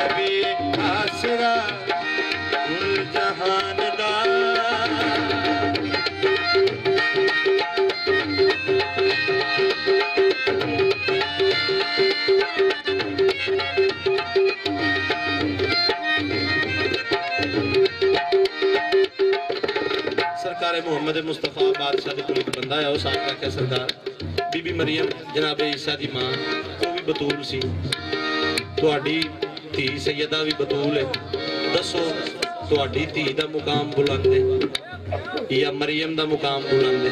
नबी आसरा कुल जहान दा। सरकार मुहम्मद मुस्तफा बादशाह दे कोल एक बंदा है, उस आखिया क्या सरकार बीबी मरियम जनाब ईसा दी मां वो भी बतूल सी, तुहाडी धी सैयदा भी बतूल है, दसो तुहाडी धी दा मुकाम बुलंद है या मरियम दा मुकाम बुलंद है?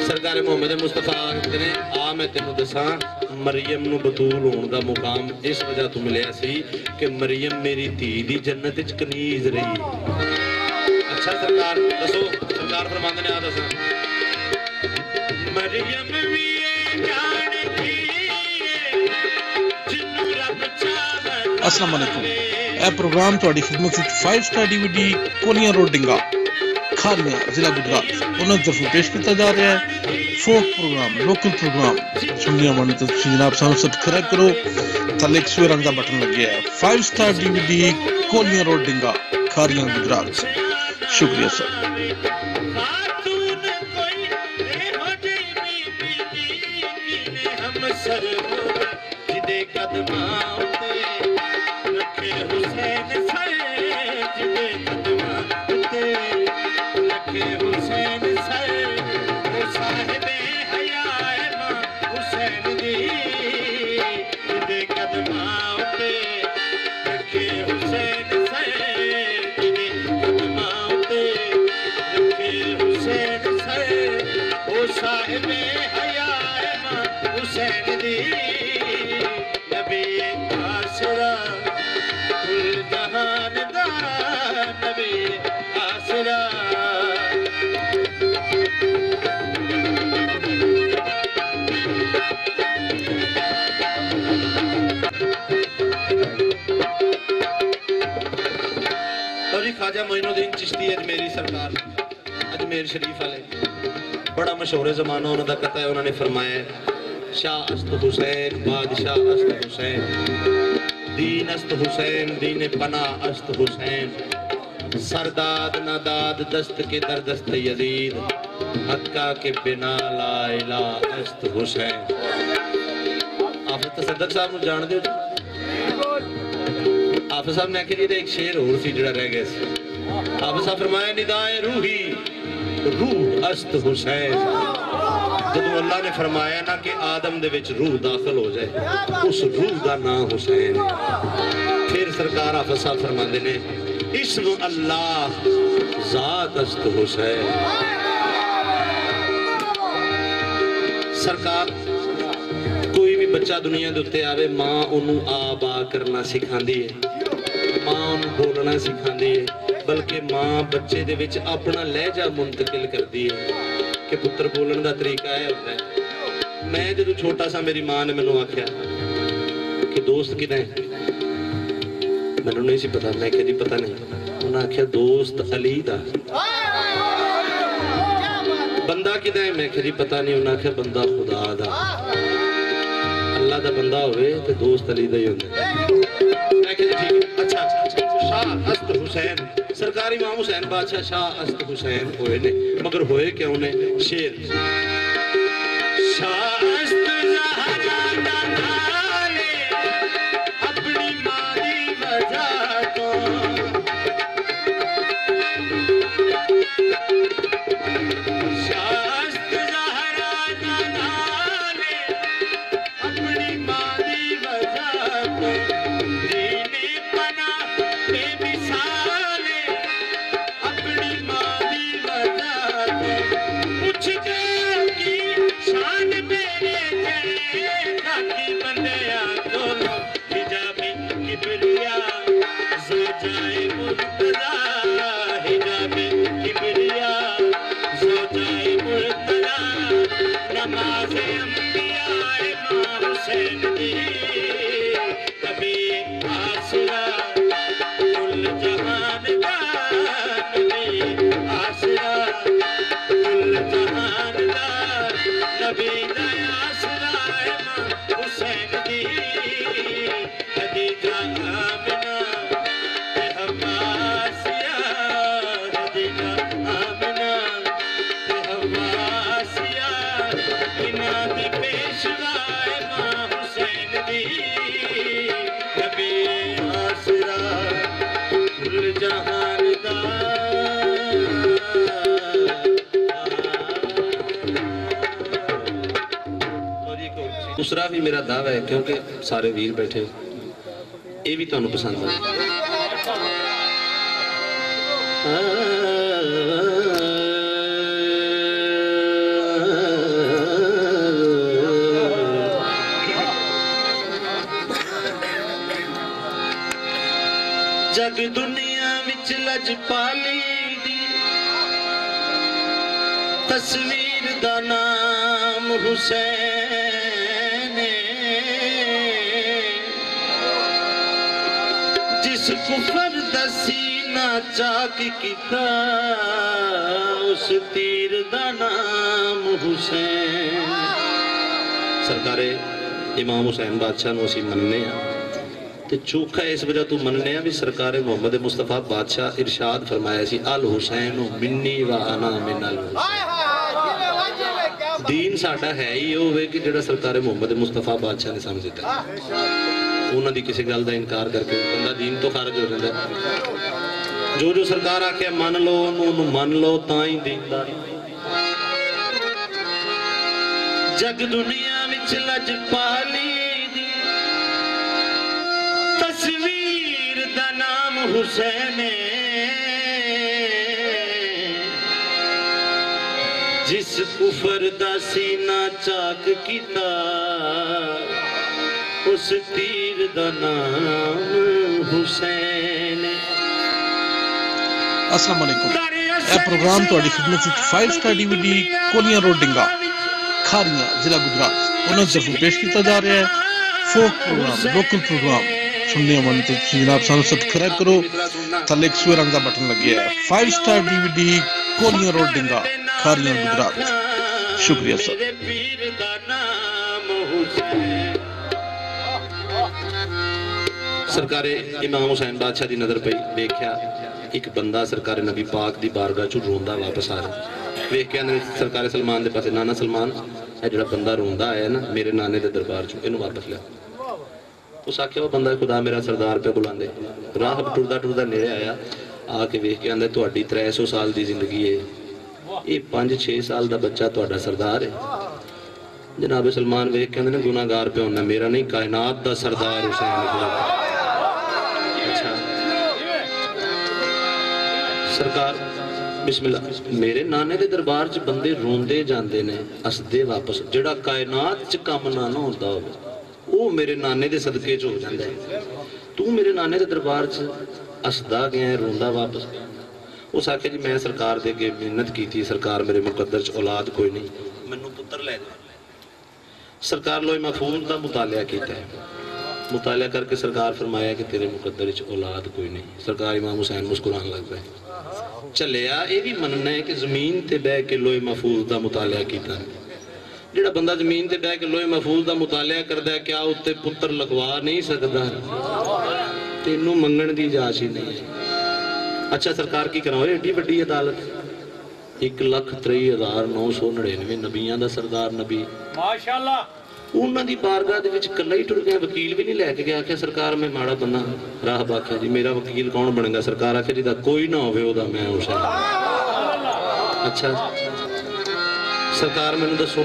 सरकार मुहम्मद मुस्तफा कहते ने आ मैं तेनू दसा मरियम नू बतूल होने दा मुकाम इस वजह तो मिलिया सी कि मरियम मेरी धी दी जन्नत विच कनीज रही। अच्छा सरकार दसो, सरकार फरमांदे ने आ दसा मरियम भी जानती जिन्नू रब चाहे। अस्सलाम वालेकुम, यह प्रोग्राम तुहाडी खिदमत विच 5 स्टार DVD कोलियां रोड डिंगा खालियां जिला गुजरात उन्होंने तरफों पेश किया जा रहा है। फोक प्रोग्राम लोकल प्रोग्राम सुनने वाले तो जनाब सानू सब्सक्राइब करो, थले एक स्वेर रंग का बटन लगे है। 5 स्टार DVD कोलियां रोड डिंगा खालियां गुजरात। शुक्रिया सर। ख्वाजा मोइनुद्दीन चिश्ती अजमेरी सरकार अजमेर शरीफ वाले बड़ा मशहूर जमाना उन्होंने कथा है। उन्होंने फरमाया शाह अस्त हुसैन बादशाह अस्त हुसैन दीन अस्त हुसैन दीन पना अस्त हुसैन सरदाद नादाद दस्त के दर दस्त यजीद हक्का के बिना ला इला अस्त हुसैन। आप तसद्दुक साहब को जान दो, हाफिज साहब ने आखिर एक शेर होर सी जिहड़ा रह गया सी। हाफिज साहब फरमाया निदाए रूही रूह अस्त हुसैन। जब अल्लाह ने फरमाया ना कि आदम दे विच रूह दाखिल हो जाए उस रूह का नाम हुसैन। फिर सरकार हाफिज साहब फरमाते ने इस्म अल्लाह जात अस्त हुसैन। सरकार कोई भी बच्चा दुनिया के उत्ते आवे मां उन्होंने आ बा करना सिखाती है, मां उन्होंने बोलना सिखाती है, बल्कि मां बच्चे दे विच अपना लहजा मुंतकिल करती है कि पुत्र बोलने का तरीका है होता है। मैं जो छोटा सा मेरी मां ने मैनू आख्या कि दोस्त किदा है, मैनू नहीं सी पता, मैं कभी पता नहीं। उन्हें आख्या दोस्त अली दा। बंदा किदा है, मैं कभी पता नहीं। उन्हें आख्या बंदा खुदा दा। अल्लाह दा बंदा होवे ते दोस्त अली दा ही होंदा। मैं कहा ठीक है। अच्छा शाह अस्त हुसैन सरकार इमाम हुसैन बादशाह शाह अस्त हुसैन होए ने, मगर होए क्यों ने? शेर शाह अस्त ज़हरा नाले अपनी मां दी वजह तो हुसैन दी खदीजा आमिना दूसरा भी मेरा दावा है, क्योंकि सारे वीर बैठे, ये भी तुहानू पसंद है। जग दुनिया विच लजपाली दी तस्वीर दा नाम हुसैन, जिस कुफर दा सीना चाक कीता उस तीर दा नाम हुसैन। सरकारे इमाम हुसैन बादशाह नूं असीं मनने आ ते चोखा इस वजह तू मनने भी सरकार मोहम्मद मुस्तफा बादशाह इरशाद फरमाया सी अल हुसैन मिन्नी व अना मिनल हुसैन। दीन साडा है ही होवे कि जेड़ा सरकार मोहम्मद मुस्तफा बादशाह ने समझ दिता, उन्हां दी किसी गल दा इनकार करके बंदा दीन तो खारज हो जाता। जो जो सरकार आखे मन लो उन्होंने मन लो ताई दीनदार। जग दुनिया विच लजपाली तस्वीर दा नाम हुसैन, जिस कुफर दा सीना चाक कीता उस तीर दा नाम हुसैन। अस्सलाम वालेकुम। यह प्रोग्राम तुहाडी खिदमत विच 5 स्टार DVD कोलियां रोड डिंगा खारियां जिला गुजरात उन्हें तरफ पेश किया जा रहा है। फोक प्रोग्राम, लोकल प्रोग्राम सुनने मन तो जनाब सानू सब्सक्राइब करो, थले एक सूए रंग का बटन लगे है। 5 star DVD कोलियां road डिंगा Khariyan Gujarat. शुक्रिया सर। सरकारे इमाम हुसैन बादशाह की नजर पई, देखा एक बंदा सरकार नबी पाक की बारगाह चो रोंदा वापस आ रहा। वेख के सरकार सलमान के पास, नाना सलमान है जो बंदा रोंदा आया ना मेरे नाने के दरबार चो, इनू वापस लिया। उस आख्या वो बंदा खुदा मेरा सरदार पे बुलांदे। राह टुरदा टुरदा नेड़े आया, आके वेख के आंदा तुहाडी 300 साल की जिंदगी है, ये 5-6 साल का बच्चा तुहाडा सरदार है। जनाब सलमान वेख के आंदे गुनाहगार पे होना, मेरा नहीं कायनात दा सरदार हुसैन। अच्छा सरकार बिस्मिल्लाह, मेरे नाने के दरबार च बंदे रोंदे जांदे ने हसदे वापस, जेड़ा कायनात च कम ना ना होंदा होवे वो मेरे नाने के सदके च हो जाता है। तू मेरे नाने के दरबार च हसदा गया रोंदा वापस। उस आखे जी मैं सरकार दे अगे मिन्नत की थी, सरकार मेरे मुकद्दर च औलाद कोई नहीं, मैनू पुत्र लै दे। सरकार लोहे महफूज का मुतालिया किया है, मुतालिया करके सरकार फरमाया कि तेरे मुकद्दर च औलाद कोई नहीं। सरकार इमाम हुसैन मुस्कुरान लग पे। चलिया ये भी मनना है कि जमीन ते बह के लोहे महफूज का मुतालिया किया। जेड़ा बंदा जमीन ते बह के लोहे महफूज का मुतालिया करता है, क्या उत्ते पुत्र लखवा नहीं सकता? तेनू मंगण की इजाजत ही नहीं है। अच्छा सरकार की कराओ, एडी वड्डी अदालत 1,03,999 नबियां दा सरदार नबी माशाअल्लाह, उन्हां दी बारगाह दे विच कल्ला ही टुर गया, वकील भी नहीं लैके गया। आख्या सरकार मैं माड़ा बंदा, राह बाख्या जी मेरा वकील कौन बनेगा? सरकार आख्या जी दा कोई ना होवे ओदा मैं हुसैन। अच्छा सरकार मैनू दसो।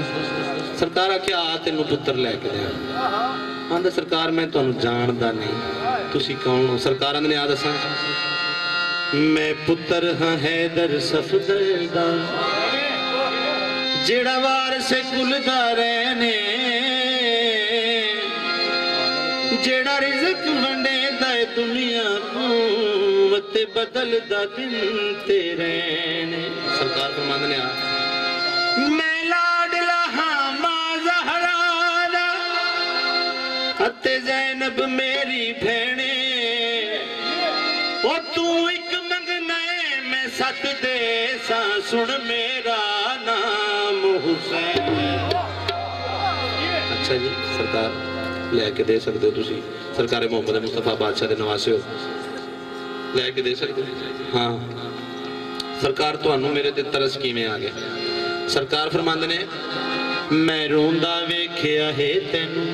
सरकार आख्या आ तेनू पुत्र लैके दिया। आंदा सरकार मैं तुहानू जानदा नहीं, तुसी कौन हो? सरकार आंदे आ दसां, मैं पुत्र हाँ हैदर सफदर दा, जेड़ा वारस कुल दा रहने, जेड़ा रिज़्क वंडे दा दुनिया को ते बदल दा दिन ते रहने। सरकार फरमांदे ने आ मैं लाडला हां मां ज़हरा दा, अते ज़ैनब मेरी भेणे, ओ तू एक मंगना मैं सत दे सा, सुन मेरा नाम हुसैन। अच्छा जी सरकार लैके दे सकते हो तुसी, सरकार मोहम्मद मुस्तफा बादशाह के नवासे हो, लैके दे सकते हो। हाँ सरकार तुहानू मेरे ते तरस किवें आ गया? सरकार फरमांदे ने मैं रोंदा वेखिया है तैनू,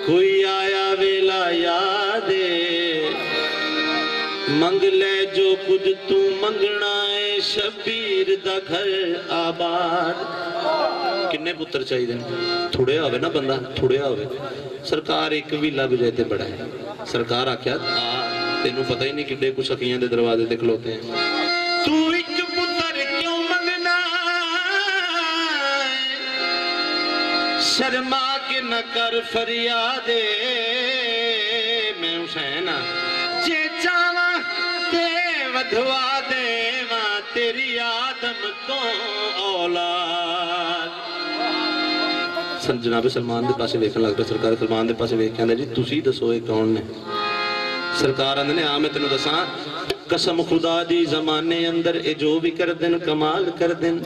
कोई आया वेला याद मंग ले जो कुछ तू मंगना है, शबीर दा घर आबाद। किन्ने पुत्र चाहिए थोड़िया होवे ना बंदा थोड़िया होवे सरकार एक विला भी रहते बड़ा है सरकार आख्या तेनू पता ही नहीं किड्डे कुछ सखियां दे दरवाजे ते खलोते हैं तू एक पुत्र क्यों मंगना शर्मा के न कर फरियादे मैं हुसैन जे चावा ते वधवा देवा तेरी आदम तो औलाद जनाब सलमान के पास वेखन लग पे सरकार सलमान के पास वेख के जी तुसी दसो ये कौन ने सरकार आंदे ने मैं तेन दसा कसम खुदा दी जमाने अंदर ए जो भी कर दिन कमाल कर दिन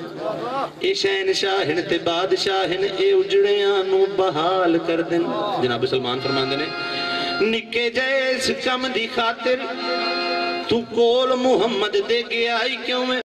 ए शहनशाह ते बादशाह ए उजड़ियां नू बहाल कर दिन जनाब सलमान फरमांदे ने निके जैस कम दी खातिर तू कोल मुहम्मद दे गया ही क्यों है